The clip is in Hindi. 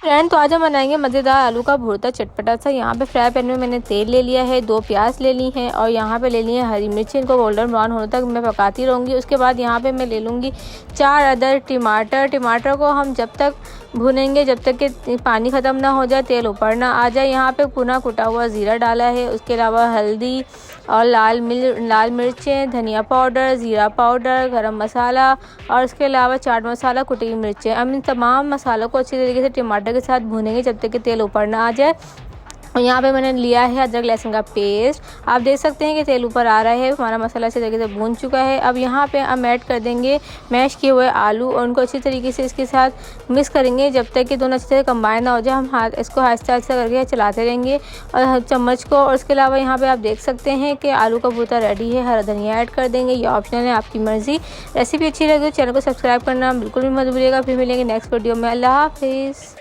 फ्रेंड, तो आज हम बनाएंगे मज़ेदार आलू का भुर्ता चटपटा सा। यहाँ पे फ्राई पैन में मैंने तेल ले लिया है, 2 प्याज ले ली हैं और यहाँ पे ले ली है हरी मिर्ची। इनको गोल्डन ब्राउन होने तक मैं पकाती रहूँगी। उसके बाद यहाँ पे मैं ले लूँगी 4 अदर टमाटर। टमाटर को हम जब तक भुनेंगे जब तक कि पानी ख़त्म ना हो जाए, तेल ऊपर ना आ जाए। यहाँ पे भुना कुटा हुआ ज़ीरा डाला है। उसके अलावा हल्दी और लाल मिर्चें, धनिया पाउडर, ज़ीरा पाउडर, गरम मसाला और इसके अलावा चाट मसाला, कुटी हुई मिर्चें। हम इन तमाम मसालों को अच्छी तरीके से टमाटर के साथ भूनेंगे जब तक कि तेल ऊपर ना आ जाए। और यहाँ पे मैंने लिया है अदरक लहसुन का पेस्ट। आप देख सकते हैं कि तेल ऊपर आ रहा है, हमारा मसाला अच्छी तरीके से भून चुका है। अब यहाँ पे हम ऐड कर देंगे मैश किए हुए आलू और उनको अच्छी तरीके से इसके साथ मिक्स करेंगे जब तक कि दोनों अच्छे से कंबाइन ना हो जाए। हम इसको आहिस्ता आहिस्ता करके चलाते रहेंगे और चम्मच को। और इसके अलावा यहाँ पे आप देख सकते हैं कि आलू का भुर्ता रेडी है। हरा धनिया ऐड कर देंगे, ये ऑप्शनल है, आपकी मर्जी। रेसिपी अच्छी लगी तो चैनल को सब्सक्राइब करना बिल्कुल भी मत भूलिएगा। फिर मिलेंगे नेक्स्ट वीडियो में। अल्लाह हाफिज़।